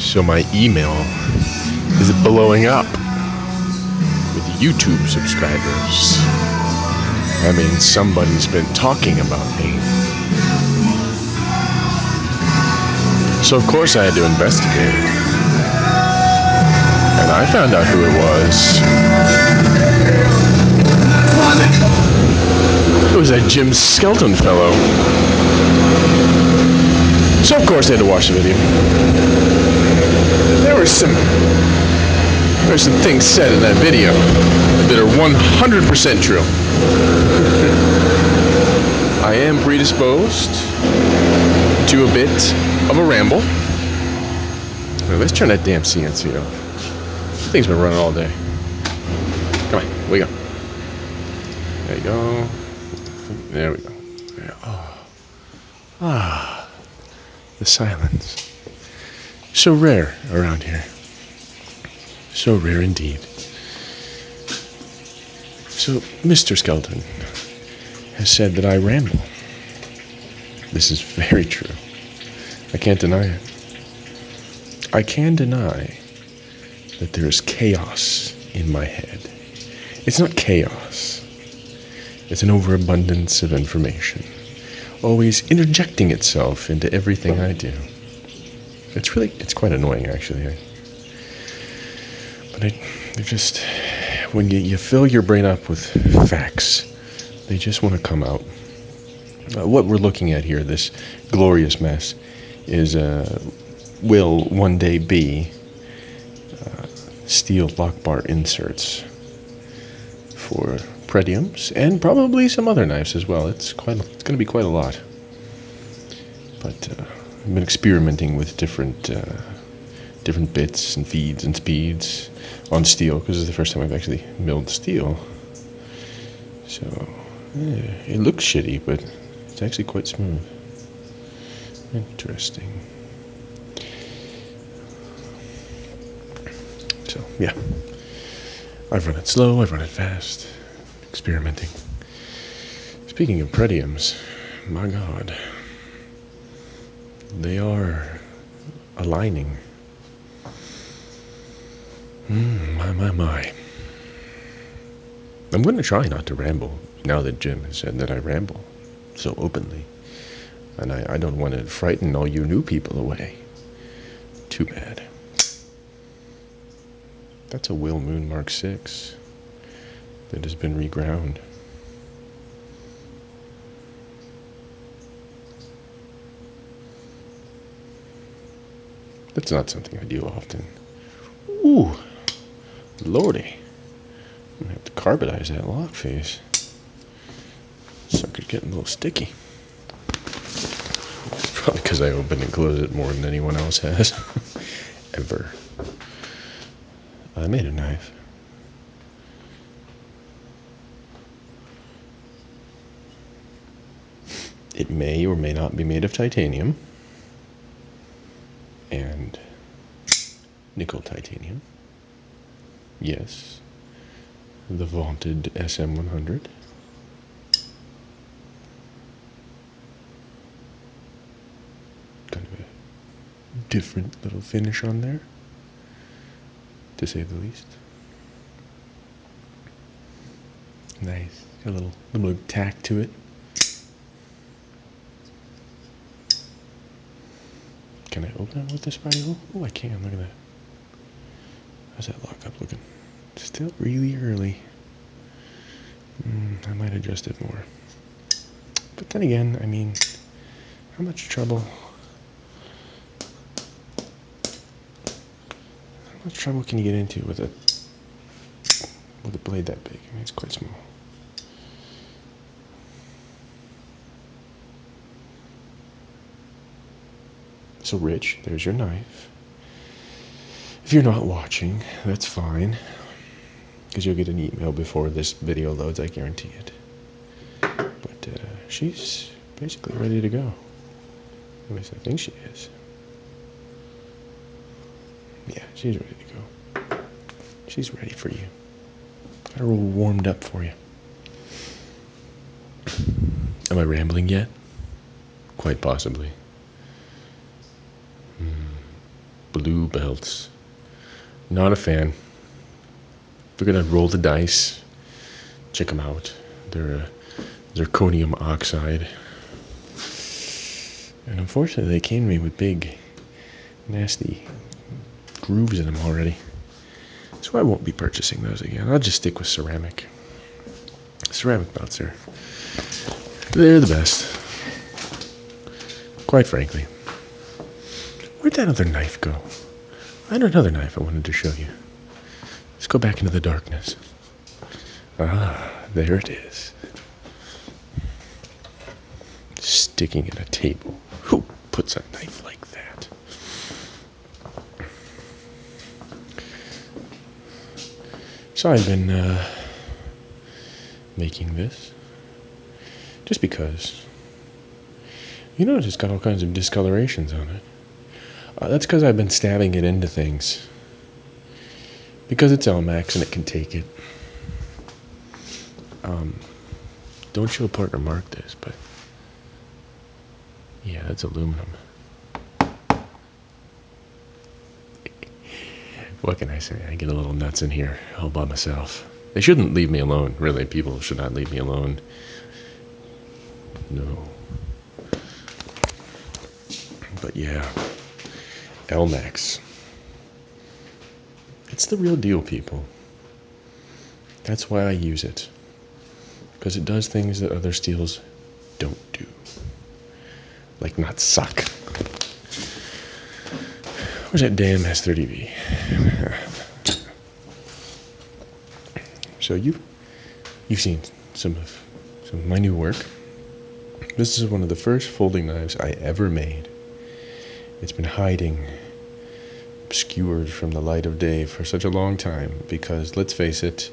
So my email is blowing up with YouTube subscribers. I mean, somebody's been talking about me. So of course I had to investigate. And I found out who it was. It was that Jim Skelton fellow. So of course I had to watch the video. There were some things said in that video that are 100% true. I am predisposed to a bit of a ramble. Let's turn that damn CNC off. That thing's been running all day. Come on, wake up. There you go. There we go. The silence. So rare around here. So rare indeed. So, Mr. Skelton has said that I ramble. This is very true. I can't deny it. I can deny that there is chaos in my head. It's not chaos. It's an overabundance of information, always interjecting itself into everything I do. It's quite annoying, actually. But they're just, when you fill your brain up with facts, they just want to come out. What we're looking at here, this glorious mess, is will one day be steel lock bar inserts for Pretiums and probably some other knives as well. It's going to be quite a lot. But I've been experimenting with different bits and feeds and speeds on steel because it's the first time I've actually milled steel. So it looks shitty, but it's actually quite smooth. Interesting. So yeah, I've run it slow, I've run it fast, experimenting. Speaking of Pretiums, my God, they are aligning. My. I'm going to try not to ramble now that Jim has said that I ramble so openly. And I don't want to frighten all you new people away. Too bad. That's a Will Moon Mark 6 that has been reground. That's not something I do often. Ooh, lordy. I'm going to have to carbonize that lock face. Sucker's getting a little sticky. Probably because I open and close it more than anyone else has. Ever. I made a knife. It may or may not be made of titanium. And nickel titanium. Yes. The vaunted SM100. Kind of a different little finish on there, to say the least. Nice. Got a little tack to it. Can I open it with this spidey hole? Oh, I can. Look at that. How's that lock up looking? Still really early. I might adjust it more. But then again, I mean, how much trouble? How much trouble can you get into with a blade that big? I mean, it's quite small. So, Rich, there's your knife. If you're not watching, that's fine, because you'll get an email before this video loads, I guarantee it. But she's basically ready to go. At least I think she is. Yeah, she's ready to go. She's ready for you. Got her all warmed up for you. Am I rambling yet? Quite possibly. blue belts. Not a fan. We're gonna roll the dice. Check them out. They're zirconium oxide. And unfortunately, they came to me with big, nasty grooves in them already. So I won't be purchasing those again. I'll just stick with ceramic. Ceramic belts they're the best. Quite frankly. Where'd that other knife go? I had another knife I wanted to show you. Let's go back into the darkness. Ah, there it is. Sticking in a table. Who puts a knife like that? So I've been making this just because. You notice it's got all kinds of discolorations on it. That's because I've been stabbing it into things. Because it's Elmax and it can take it. Don't show partner Mark this, but yeah, that's aluminum. What can I say? I get a little nuts in here all by myself. They shouldn't leave me alone, really. People should not leave me alone. No. But yeah, Elmax. It's the real deal, people. That's why I use it. Because it does things that other steels don't do. Like not suck. Where's that damn S30V? So you've seen some of my new work. This is one of the first folding knives I ever made. It's been hiding, obscured from the light of day for such a long time because, let's face it,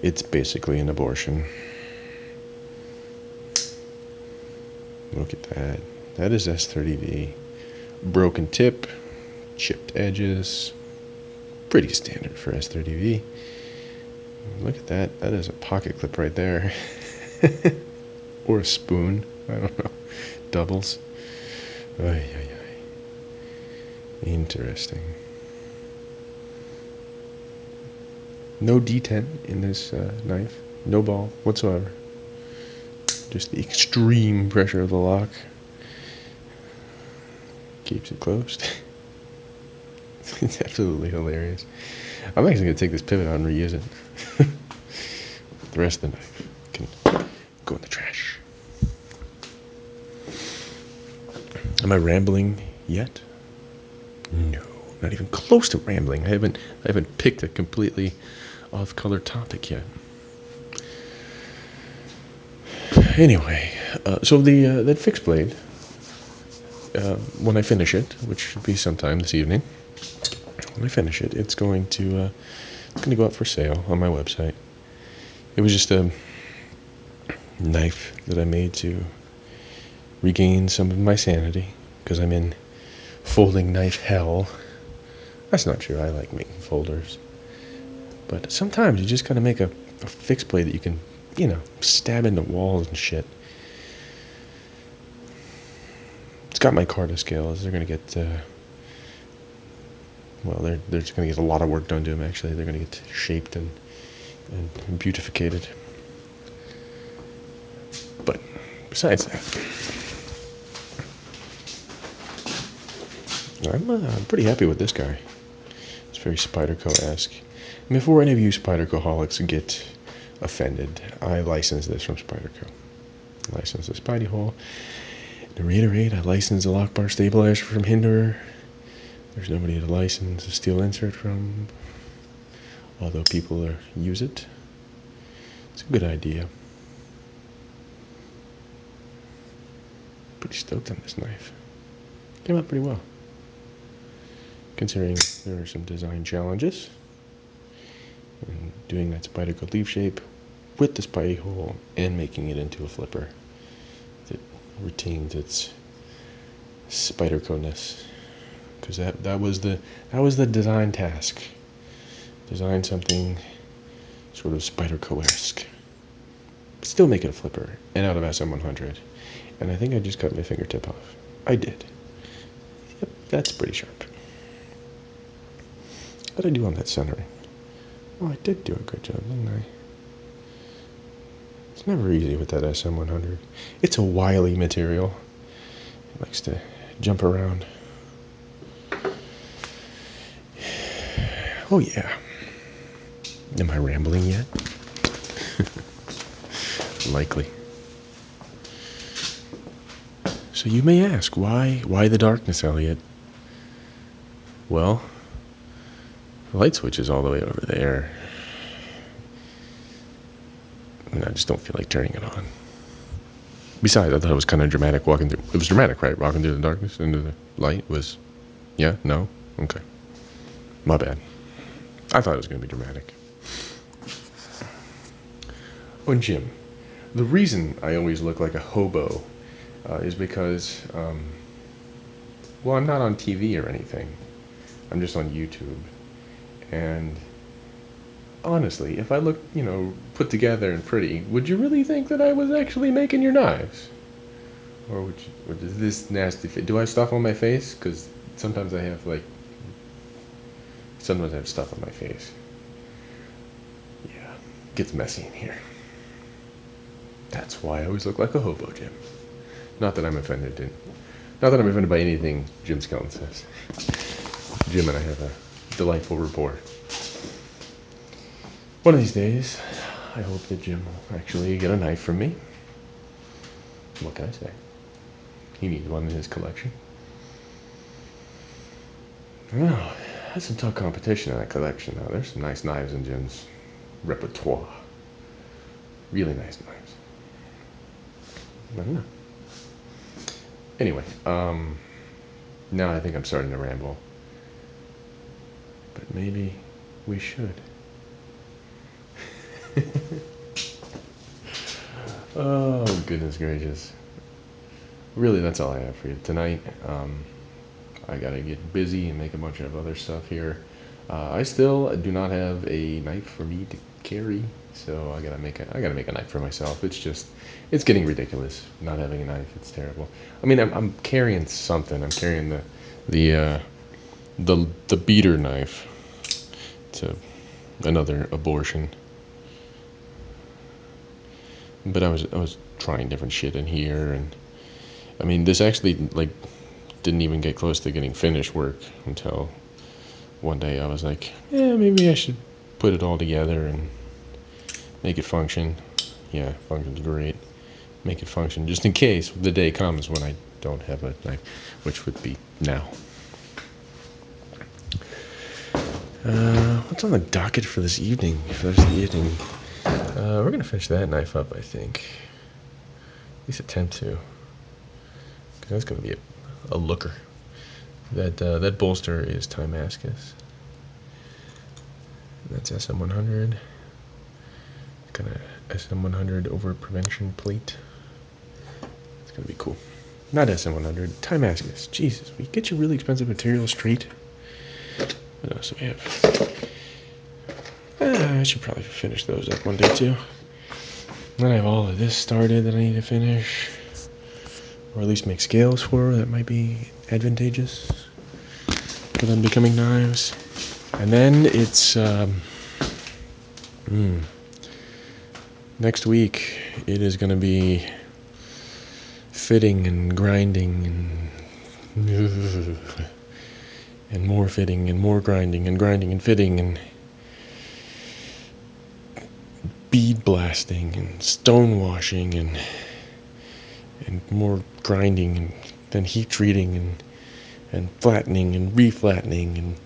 it's basically an abortion. Look at that. That is S30V. Broken tip, chipped edges. Pretty standard for S30V. Look at that. That is a pocket clip right there. Or a spoon. I don't know. Doubles. Ay, ay, ay. Interesting. No detent in this knife. No ball whatsoever. Just the extreme pressure of the lock keeps it closed. It's absolutely hilarious. I'm actually going to take this pivot out and reuse it. The rest of the knife can go in the trash. Am I rambling yet? No, not even close to rambling. I haven't picked a completely off-color topic yet. Anyway, so that fixed blade, when I finish it, which should be sometime this evening, when I finish it, it's going to go up for sale on my website. It was just a knife that I made to regain some of my sanity because I'm in folding knife hell. That's not true. I like making folders, but sometimes you just gotta make a fixed blade that you can, stab into walls and shit. It's got my Carta scales. They're gonna get they're just gonna get a lot of work done to them. Actually, they're gonna get shaped and beautificated. But besides that, I'm pretty happy with this guy. It's very Spyderco-esque. Before any of you Spyderco-holics get offended, I license this from Spyderco. I license the Spidey hole. To reiterate, I license the lock bar stabilizer from Hinderer. There's nobody to license a steel insert from, although people use it. It's a good idea. Pretty stoked on this knife. Came out pretty well, considering there are some design challenges. And doing that Spyderco leaf shape with the Spidey hole and making it into a flipper that retains its Spyderco-ness. Because that was the design task. Design something sort of Spyderco-esque. Still make it a flipper and out of SM100. And I think I just cut my fingertip off. I did. Yep, that's pretty sharp. How'd I do on that centering? Oh, I did do a good job, didn't I? It's never easy with that SM100. It's a wily material. It likes to jump around. Oh yeah. Am I rambling yet? Likely. So you may ask, why the darkness, Elliot? Well, the light switch is all the way over there. And I just don't feel like turning it on. Besides, I thought it was kind of dramatic walking through. It was dramatic, right? Walking through the darkness into the light was... Yeah? No? Okay. My bad. I thought it was going to be dramatic. Oh, and Jim, the reason I always look like a hobo is because, well, I'm not on TV or anything. I'm just on YouTube. And honestly, if I looked, put together and pretty, would you really think that I was actually making your knives? Or is this nasty do I have stuff on my face? Because sometimes I have, sometimes I have stuff on my face. Yeah, it gets messy in here. That's why I always look like a hobo, Jim. Not that I'm offended by anything Jim Skelton says. Jim and I have a delightful rapport. One of these days, I hope that Jim will actually get a knife from me. What can I say? He needs one in his collection. Well, that's some tough competition in that collection now. There's some nice knives in Jim's repertoire. Really nice knives. I don't know. Anyway, now I think I'm starting to ramble. But maybe we should. Oh, goodness gracious. Really, that's all I have for you tonight. I gotta get busy and make a bunch of other stuff here. I still do not have a knife for me to carry, so I gotta make a knife for myself. It's getting ridiculous not having a knife. It's terrible. I mean, I'm carrying something. I'm carrying the beater knife to another abortion. But I was trying different shit in here, and I mean, this actually didn't even get close to getting finished work until one day I was like, yeah, maybe I should put it all together and make it function. Yeah, functions great. Make it function just in case the day comes when I don't have a knife, which would be now. What's on the docket for this evening? We're gonna finish that knife up, I think. At least attempt to. Because that's gonna be a looker. That bolster is Timascus. That's SM100. Got a SM100 over prevention plate. It's gonna be cool. Not SM100, Timascus. Jesus, we get you really expensive materials straight. What else do we have? I should probably finish those up one day too. Then I have all of this started that I need to finish. Or at least make scales for. That might be advantageous for them becoming knives. And then it's next week it is going to be fitting and grinding and more fitting and more grinding and fitting and bead blasting and stone washing and more grinding and then heat treating and flattening and reflattening and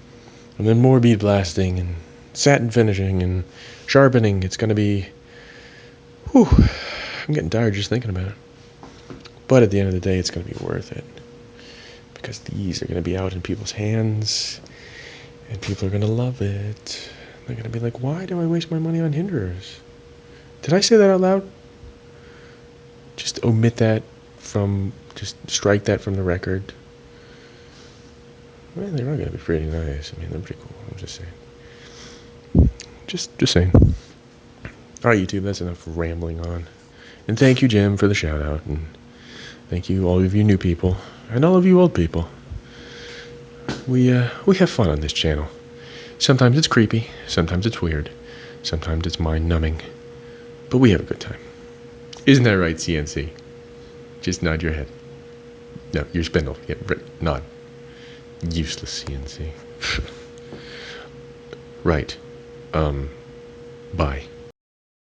then more bead blasting and satin finishing and sharpening. It's going to be, whew, I'm getting tired just thinking about it. But at the end of the day, it's going to be worth it. Because these are going to be out in people's hands, and people are going to love it. They're going to be like, why do I waste my money on hinderers? Did I say that out loud? Just omit that just strike that from the record. Well, they are going to be pretty nice. I mean, they're pretty cool. I'm just saying. Just saying. All right, YouTube, that's enough rambling on. And thank you, Jim, for the shout out. And thank you, all of you new people. And all of you old people. We have fun on this channel. Sometimes it's creepy, sometimes it's weird, sometimes it's mind-numbing, but we have a good time. Isn't that right, CNC? Just nod your head. No, your spindle. Yeah, nod. Useless CNC. Right. Bye.